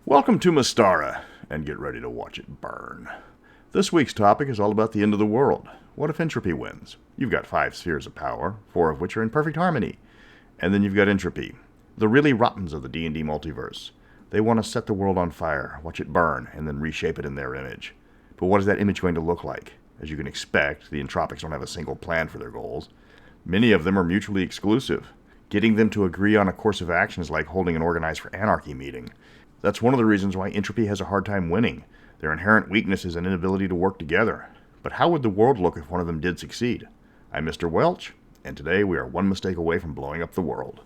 Welcome to Mystara, and get ready to watch it burn. This week's topic is all about the end of the world. What if Entropy wins? You've got 5 spheres of power, 4 of which are in perfect harmony. And then you've got Entropy, the really rottens of the D&D multiverse. They want to set the world on fire, watch it burn, and then reshape it in their image. But what is that image going to look like? As you can expect, the entropics don't have a single plan for their goals. Many of them are mutually exclusive. Getting them to agree on a course of action is like holding an organized for anarchy meeting. That's one of the reasons why Entropy has a hard time winning. Their inherent weakness is an inability to work together. But how would the world look if one of them did succeed? I'm Mr. Welch, and today we are one mistake away from blowing up the world.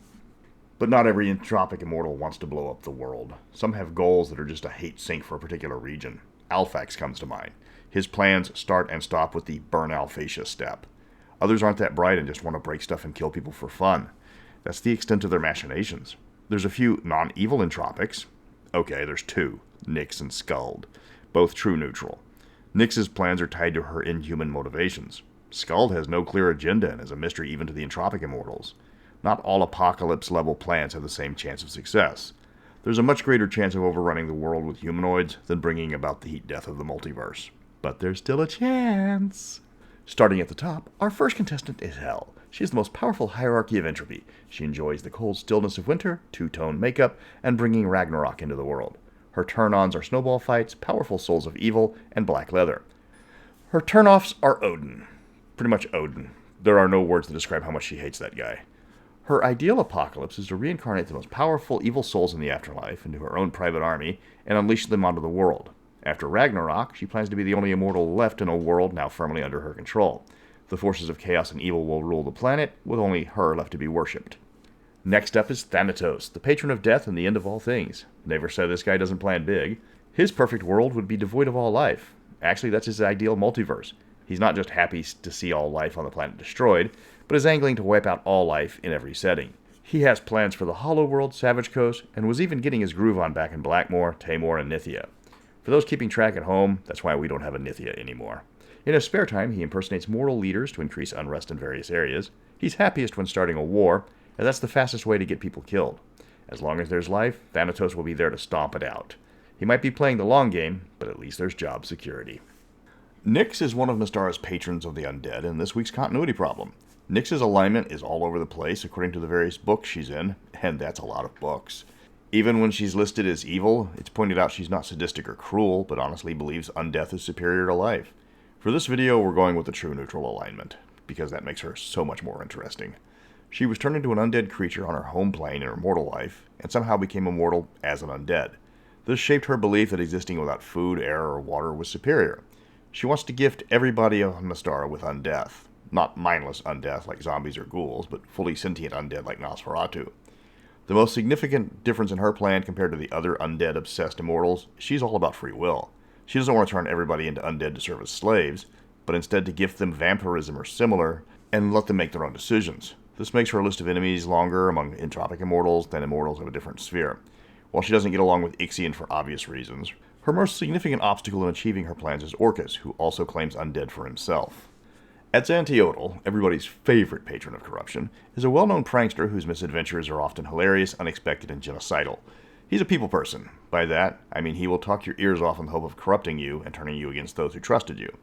But not every entropic immortal wants to blow up the world. Some have goals that are just a hate sink for a particular region. Alphax comes to mind. His plans start and stop with the burn Alphacia step. Others aren't that bright and just want to break stuff and kill people for fun. That's the extent of their machinations. There's a few non-evil entropics. Okay, there's 2, Nyx and Skuld, both true neutral. Nyx's plans are tied to her inhuman motivations. Skuld has no clear agenda and is a mystery even to the entropic immortals. Not all apocalypse-level plans have the same chance of success. There's a much greater chance of overrunning the world with humanoids than bringing about the heat death of the multiverse. But there's still a chance. Starting at the top, our first contestant is Hel. She is the most powerful hierarchy of entropy. She enjoys the cold stillness of winter, two-tone makeup, and bringing Ragnarok into the world. Her turn-ons are snowball fights, powerful souls of evil, and black leather. Her turn-offs are Odin. Pretty much Odin. There are no words to describe how much she hates that guy. Her ideal apocalypse is to reincarnate the most powerful evil souls in the afterlife into her own private army and unleash them onto the world. After Ragnarok, she plans to be the only immortal left in a world now firmly under her control. The forces of chaos and evil will rule the planet, with only her left to be worshipped. Next up is Thanatos, the patron of death and the end of all things. Never said this guy doesn't plan big. His perfect world would be devoid of all life. Actually, that's his ideal multiverse. He's not just happy to see all life on the planet destroyed, but is angling to wipe out all life in every setting. He has plans for the Hollow World, Savage Coast, and was even getting his groove on back in Blackmoor, Tamor, and Nithia. For those keeping track at home, that's why we don't have a Nithia anymore. In his spare time, he impersonates mortal leaders to increase unrest in various areas. He's happiest when starting a war, and that's the fastest way to get people killed. As long as there's life, Thanatos will be there to stomp it out. He might be playing the long game, but at least there's job security. Nyx is one of Mystara's patrons of the undead in this week's continuity problem. Nyx's alignment is all over the place according to the various books she's in, and that's a lot of books. Even when she's listed as evil, it's pointed out she's not sadistic or cruel, but honestly believes undeath is superior to life. For this video, we're going with the true neutral alignment, because that makes her so much more interesting. She was turned into an undead creature on her home plane in her mortal life, and somehow became immortal as an undead. This shaped her belief that existing without food, air, or water was superior. She wants to gift everybody on Mystara with undeath. Not mindless undeath like zombies or ghouls, but fully sentient undead like Nosferatu. The most significant difference in her plan compared to the other undead-obsessed immortals, she's all about free will. She doesn't want to turn everybody into undead to serve as slaves, but instead to gift them vampirism or similar, and let them make their own decisions. This makes her list of enemies longer among entropic immortals than immortals of a different sphere. While she doesn't get along with Ixion for obvious reasons, her most significant obstacle in achieving her plans is Orcus, who also claims undead for himself. Azantiotle, everybody's favorite patron of corruption, is a well-known prankster whose misadventures are often hilarious, unexpected, and genocidal. He's a people person. By that, I mean he will talk your ears off in the hope of corrupting you and turning you against those who trusted you.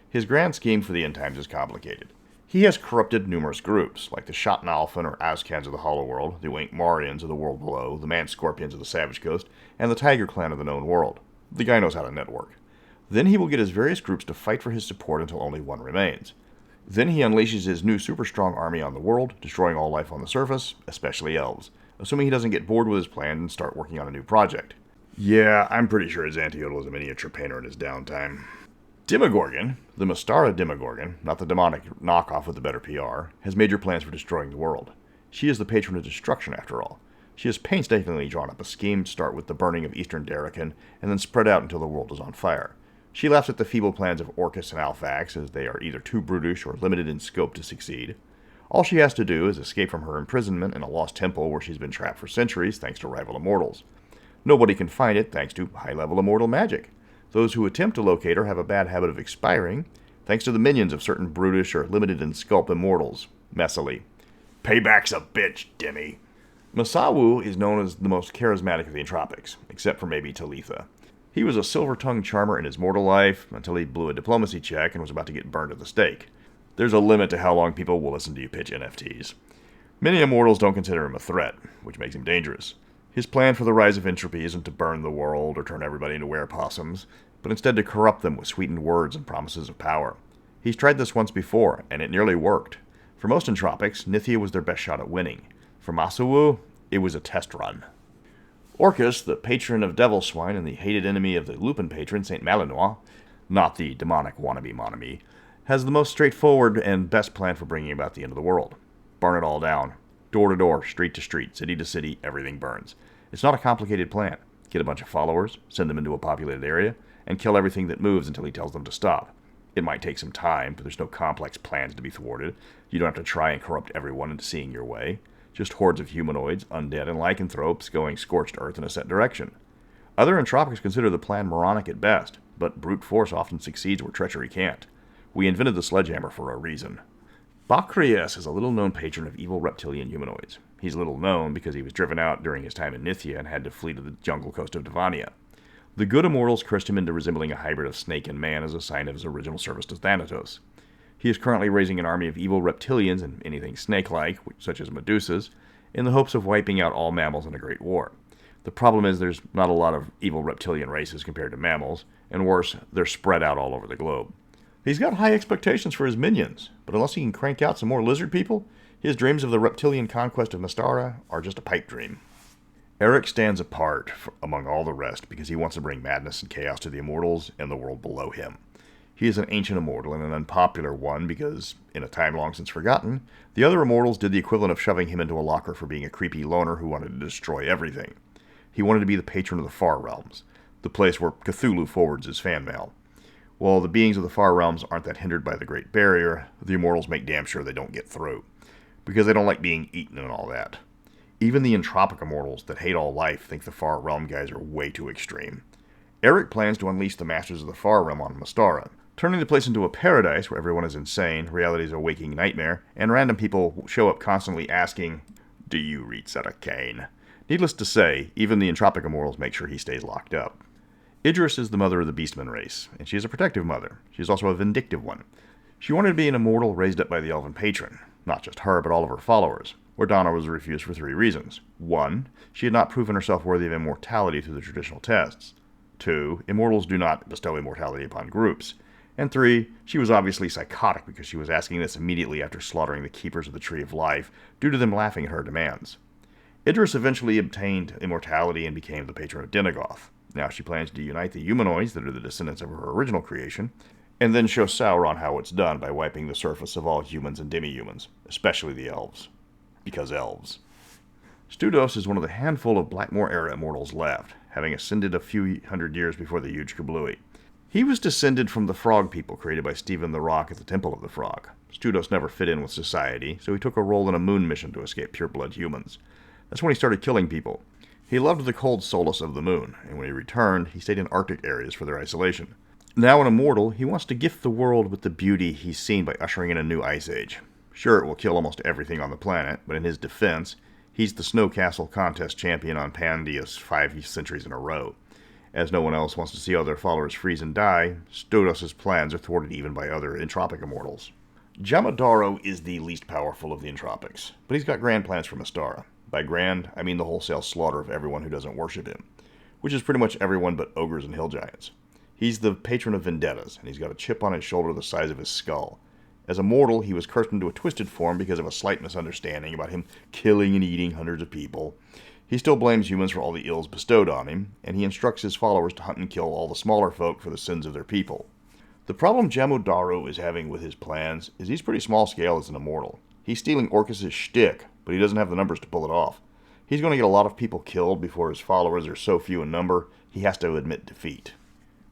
His grand scheme for the end times is complicated. He has corrupted numerous groups, like the Shotnalfen or Azkans of the Hollow World, the Winkmarians of the world below, the Man-Scorpions of the Savage Coast, and the Tiger Clan of the known world. The guy knows how to network. Then he will get his various groups to fight for his support until only one remains. Then he unleashes his new super-strong army on the world, destroying all life on the surface, especially elves, assuming he doesn't get bored with his plan and start working on a new project. Yeah, I'm pretty sure Azantiotle is a miniature painter in his downtime. Demogorgon, the Mystara Demogorgon, not the demonic knockoff with the better PR, has major plans for destroying the world. She is the patron of destruction, after all. She has painstakingly drawn up a scheme to start with the burning of Eastern Darrakan, and then spread out until the world is on fire. She laughs at the feeble plans of Orcus and Alphax, as they are either too brutish or limited in scope to succeed. All she has to do is escape from her imprisonment in a lost temple where she's been trapped for centuries thanks to rival immortals. Nobody can find it thanks to high-level immortal magic. Those who attempt to locate her have a bad habit of expiring, thanks to the minions of certain brutish or limited in scope immortals. Messily. Payback's a bitch, Demi. Masawu is known as the most charismatic of the entropics, except for maybe Talitha. He was a silver-tongued charmer in his mortal life until he blew a diplomacy check and was about to get burned at the stake. There's a limit to how long people will listen to you pitch NFTs. Many immortals don't consider him a threat, which makes him dangerous. His plan for the rise of entropy isn't to burn the world or turn everybody into werepossums, but instead to corrupt them with sweetened words and promises of power. He's tried this once before, and it nearly worked. For most entropics, Nithya was their best shot at winning. For Masawu, it was a test run. Orcus, the patron of devil swine and the hated enemy of the Lupin patron, Saint Malinois, not the demonic wannabe Monami, has the most straightforward and best plan for bringing about the end of the world. Burn it all down. Door to door, street to street, city to city, everything burns. It's not a complicated plan. Get a bunch of followers, send them into a populated area, and kill everything that moves until he tells them to stop. It might take some time, but there's no complex plans to be thwarted. You don't have to try and corrupt everyone into seeing your way. Just hordes of humanoids, undead, and lycanthropes going scorched earth in a set direction. Other entropics consider the plan moronic at best, but brute force often succeeds where treachery can't. We invented the sledgehammer for a reason. Bakrias is a little-known patron of evil reptilian humanoids. He's little known because he was driven out during his time in Nithya and had to flee to the jungle coast of Devania. The good immortals cursed him into resembling a hybrid of snake and man as a sign of his original service to Thanatos. He is currently raising an army of evil reptilians and anything snake-like, such as Medusas, in the hopes of wiping out all mammals in a great war. The problem is there's not a lot of evil reptilian races compared to mammals, and worse, they're spread out all over the globe. He's got high expectations for his minions, but unless he can crank out some more lizard people, his dreams of the reptilian conquest of Mystara are just a pipe dream. Eric stands apart among all the rest because he wants to bring madness and chaos to the immortals and the world below him. He is an ancient immortal and an unpopular one because, in a time long since forgotten, the other immortals did the equivalent of shoving him into a locker for being a creepy loner who wanted to destroy everything. He wanted to be the patron of the Far Realms, the place where Cthulhu forwards his fan mail. While the beings of the Far Realms aren't that hindered by the Great Barrier, the immortals make damn sure they don't get through, because they don't like being eaten and all that. Even the entropic immortals that hate all life think the Far Realm guys are way too extreme. Eric plans to unleash the masters of the Far Realm on Mystara, turning the place into a paradise where everyone is insane, reality is a waking nightmare, and random people show up constantly asking, "Do you read Saracane?" Needless to say, even the entropic immortals make sure he stays locked up. Idris is the mother of the Beastman race, and she is a protective mother. She is also a vindictive one. She wanted to be an immortal raised up by the elven patron, not just her, but all of her followers, where Donna was refused for 3 reasons. 1, she had not proven herself worthy of immortality through the traditional tests. 2, immortals do not bestow immortality upon groups. And 3, she was obviously psychotic because she was asking this immediately after slaughtering the keepers of the Tree of Life due to them laughing at her demands. Idris eventually obtained immortality and became the patron of Denegoth. Now she plans to unite the humanoids that are the descendants of her original creation, and then show Sauron how it's done by wiping the surface of all humans and demi-humans, especially the elves. Because elves. Studos is one of the handful of Blackmoor-era immortals left, having ascended a few hundred years before the huge kablooey. He was descended from the frog people created by Stephen the Rock at the Temple of the Frog. Studos never fit in with society, so he took a role in a moon mission to escape pure-blood humans. That's when he started killing people. He loved the cold solace of the moon, and when he returned, he stayed in Arctic areas for their isolation. Now an immortal, he wants to gift the world with the beauty he's seen by ushering in a new ice age. Sure, it will kill almost everything on the planet, but in his defense, he's the Snow Castle contest champion on Pandia's 5 centuries in a row. As no one else wants to see other followers freeze and die, Studos' plans are thwarted even by other entropic immortals. Jamodaro is the least powerful of the entropics, but he's got grand plans for Mystara. By grand, I mean the wholesale slaughter of everyone who doesn't worship him, which is pretty much everyone but ogres and hill giants. He's the patron of vendettas, and he's got a chip on his shoulder the size of his skull. As a mortal, he was cursed into a twisted form because of a slight misunderstanding about him killing and eating hundreds of people. He still blames humans for all the ills bestowed on him, and he instructs his followers to hunt and kill all the smaller folk for the sins of their people. The problem Jamodaro is having with his plans is he's pretty small scale as an immortal. He's stealing Orcus' shtick, but he doesn't have the numbers to pull it off. He's going to get a lot of people killed before his followers are so few in number, he has to admit defeat.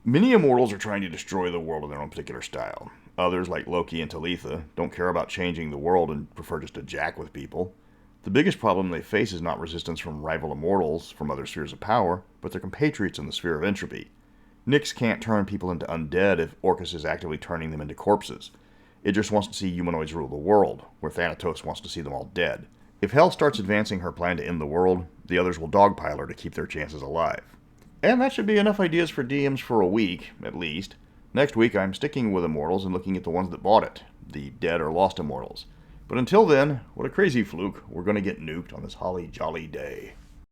Many immortals are trying to destroy the world in their own particular style. Others, like Loki and Talitha, don't care about changing the world and prefer just to jack with people. The biggest problem they face is not resistance from rival immortals from other spheres of power, but their compatriots in the sphere of entropy. Nyx can't turn people into undead if Orcus is actively turning them into corpses. Idris wants to see humanoids rule the world, where Thanatos wants to see them all dead. If Hel starts advancing her plan to end the world, the others will dogpile her to keep their chances alive. And that should be enough ideas for DMs for a week, at least. Next week, I'm sticking with Immortals and looking at the ones that bought it, the dead or lost Immortals. But until then, what a crazy fluke, we're going to get nuked on this holly jolly day.